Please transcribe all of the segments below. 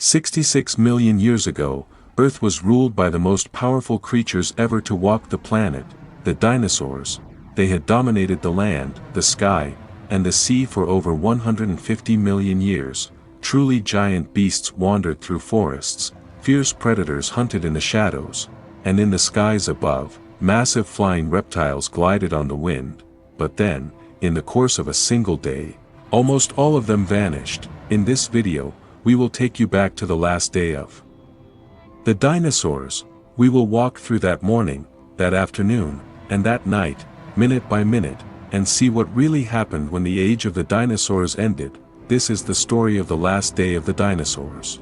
66 million years ago, Earth was ruled by the most powerful creatures ever to walk the planet, the dinosaurs. They had dominated the land, the sky, and the sea for over 150 million years. Truly giant beasts wandered through forests, fierce predators hunted in the shadows, and in the skies above, massive flying reptiles glided on the wind. But then, in the course of a single day, almost all of them vanished. In this video, we will take you back to the last day of the dinosaurs. We will walk through that morning, that afternoon, and that night, minute by minute, and see what really happened when the age of the dinosaurs ended. This is the story of the last day of the dinosaurs.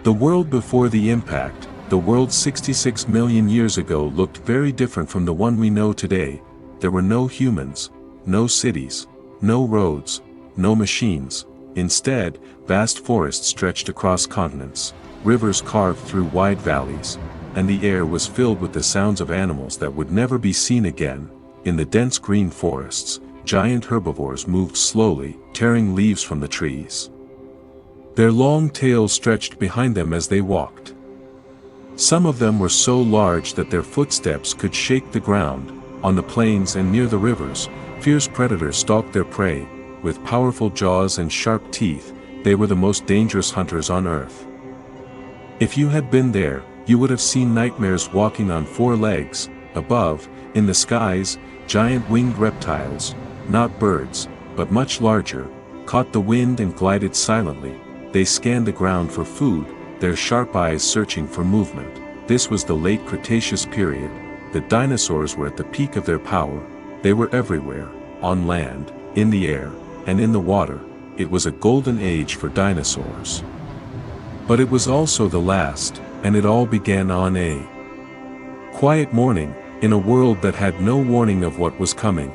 The world before the impact, the world 66 million years ago, looked very different from the one we know today. There were no humans, no cities, no roads, no machines. Instead, vast forests stretched across continents, rivers carved through wide valleys, and the air was filled with the sounds of animals that would never be seen again. In the dense green forests, giant herbivores moved slowly, tearing leaves from the trees. Their long tails stretched behind them as they walked. Some of them were so large that their footsteps could shake the ground. On the plains and near the rivers, fierce predators stalked their prey. With powerful jaws and sharp teeth, they were the most dangerous hunters on Earth. If you had been there, you would have seen nightmares walking on four legs. Above, in the skies, giant winged reptiles, not birds, but much larger, caught the wind and glided silently. They scanned the ground for food, their sharp eyes searching for movement. This was the late Cretaceous period. The dinosaurs were at the peak of their power. They were everywhere, on land, in the air, and in the water. It was a golden age for dinosaurs. But it was also the last, and it all began on a quiet morning, in a world that had no warning of what was coming.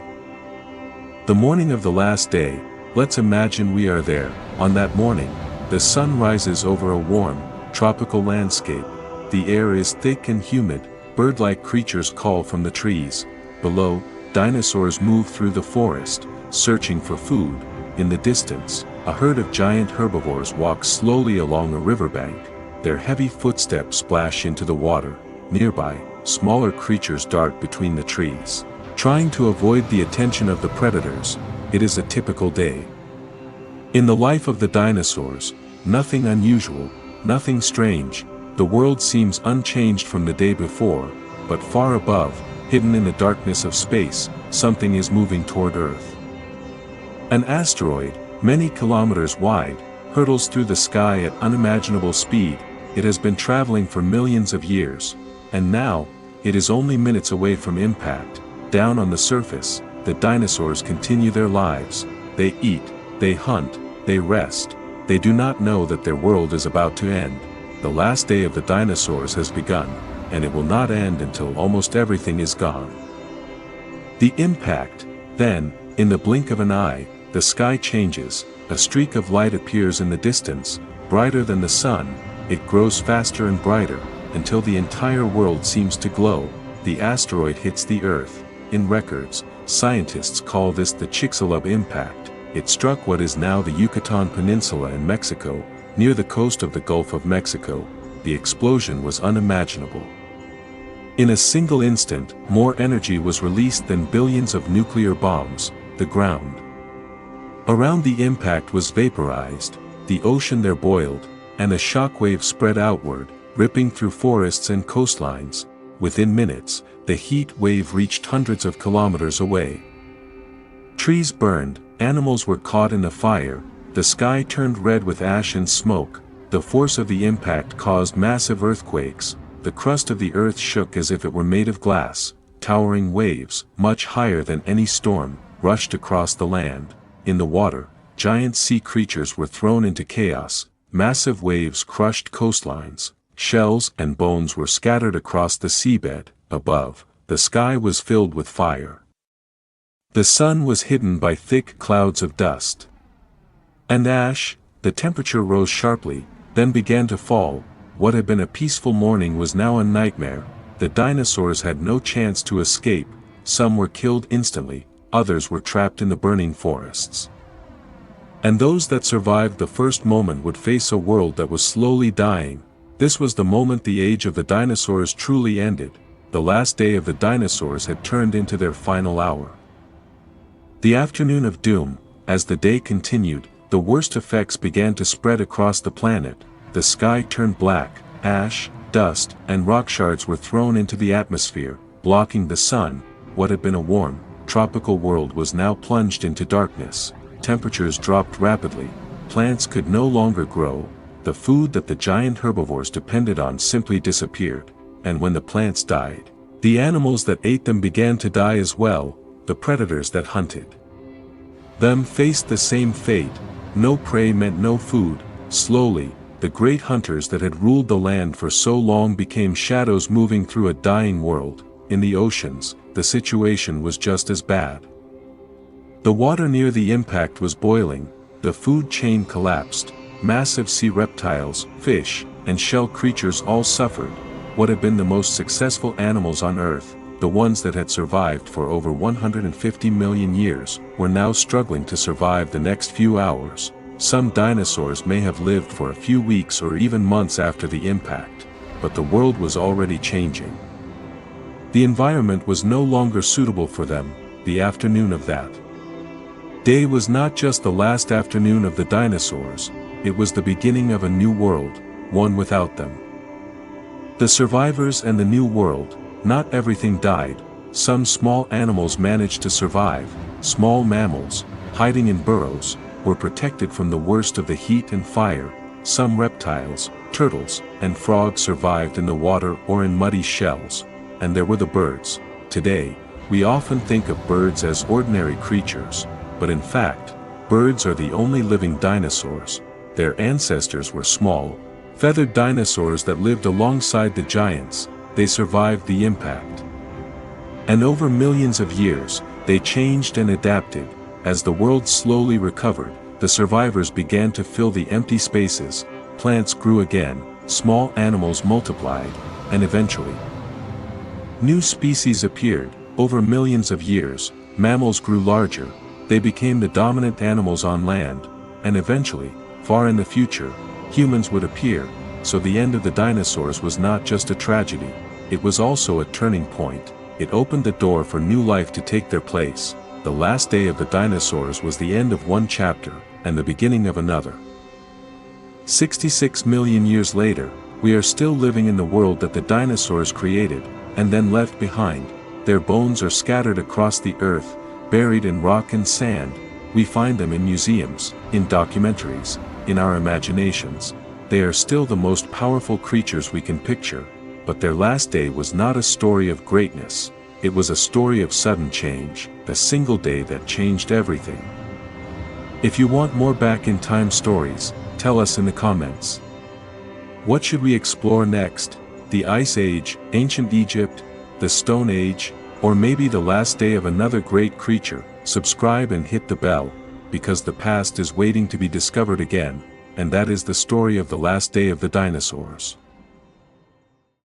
The morning of the last day. Let's imagine we are there. On that morning, the sun rises over a warm, tropical landscape. The air is thick and humid. Bird-like creatures call from the trees. Below, dinosaurs move through the forest, searching for food. In the distance, a herd of giant herbivores walk slowly along a riverbank. Their heavy footsteps splash into the water. Nearby, smaller creatures dart between the trees, trying to avoid the attention of the predators. It is a typical day in the life of the dinosaurs. Nothing unusual, nothing strange. The world seems unchanged from the day before, but far above, hidden in the darkness of space, something is moving toward Earth. An asteroid, many kilometers wide, hurtles through the sky at unimaginable speed. It has been traveling for millions of years, and now, it is only minutes away from impact. Down on the surface, the dinosaurs continue their lives. They eat, they hunt, they rest. They do not know that their world is about to end. The last day of the dinosaurs has begun, and it will not end until almost everything is gone. The impact. Then, in the blink of an eye, the sky changes. A streak of light appears in the distance, brighter than the sun. It grows faster and brighter, until the entire world seems to glow. The asteroid hits the Earth. In records, scientists call this the Chicxulub impact. It struck what is now the Yucatan Peninsula in Mexico, near the coast of the Gulf of Mexico. The explosion was unimaginable. In a single instant, more energy was released than billions of nuclear bombs. The ground around the impact was vaporized, the ocean there boiled, and a shockwave spread outward, ripping through forests and coastlines. Within minutes, the heat wave reached hundreds of kilometers away. Trees burned, animals were caught in the fire, the sky turned red with ash and smoke. The force of the impact caused massive earthquakes. The crust of the earth shook as if it were made of glass. Towering waves, much higher than any storm, rushed across the land. In the water, giant sea creatures were thrown into chaos. Massive waves crushed coastlines. Shells and bones were scattered across the seabed. Above, the sky was filled with fire. The sun was hidden by thick clouds of dust and ash. The temperature rose sharply, then began to fall. What had been a peaceful morning was now a nightmare. The dinosaurs had no chance to escape. Some were killed instantly, others were trapped in the burning forests. And those that survived the first moment would face a world that was slowly dying. This was the moment the age of the dinosaurs truly ended. The last day of the dinosaurs had turned into their final hour. The afternoon of doom. As the day continued, the worst effects began to spread across the planet. The sky turned black, ash, dust, and rock shards were thrown into the atmosphere, blocking the sun. What had been a warm, tropical world was now plunged into darkness. Temperatures dropped rapidly, plants could no longer grow, the food that the giant herbivores depended on simply disappeared, and when the plants died, the animals that ate them began to die as well. The predators that hunted them faced the same fate. No prey meant no food. Slowly, the great hunters that had ruled the land for so long became shadows moving through a dying world. In the oceans, the situation was just as bad. The water near the impact was boiling, the food chain collapsed, massive sea reptiles, fish, and shell creatures all suffered. What had been the most successful animals on Earth, the ones that had survived for over 150 million years, were now struggling to survive the next few hours. Some dinosaurs may have lived for a few weeks or even months after the impact, but the world was already changing. The environment was no longer suitable for them. The afternoon of that day was not just the last afternoon of the dinosaurs, it was the beginning of a new world, one without them. The survivors and the new world. Not everything died. Some small animals managed to survive. Small mammals, hiding in burrows, were protected from the worst of the heat and fire. Some reptiles, turtles, and frogs survived in the water or in muddy shells. And there were the birds. Today, we often think of birds as ordinary creatures, but in fact, birds are the only living dinosaurs. Their ancestors were small, feathered dinosaurs that lived alongside the giants. They survived the impact. And over millions of years, they changed and adapted. As the world slowly recovered, the survivors began to fill the empty spaces. Plants grew again, small animals multiplied, and eventually, new species appeared. Over millions of years, mammals grew larger. They became the dominant animals on land, and eventually, far in the future, humans would appear. So the end of the dinosaurs was not just a tragedy, it was also a turning point. It opened the door for new life to take their place. The last day of the dinosaurs was the end of one chapter, and the beginning of another. 66 million years later, we are still living in the world that the dinosaurs created, and then left behind. Their bones are scattered across the earth, buried in rock and sand. We find them in museums, in documentaries, in our imaginations. They are still the most powerful creatures we can picture, but their last day was not a story of greatness. It was a story of sudden change, a single day that changed everything. If you want more back-in-time stories, tell us in the comments. What should we explore next? The Ice Age, Ancient Egypt, the Stone Age, or maybe the last day of another great creature? Subscribe and hit the bell, because the past is waiting to be discovered again. And that is the story of the last day of the dinosaurs.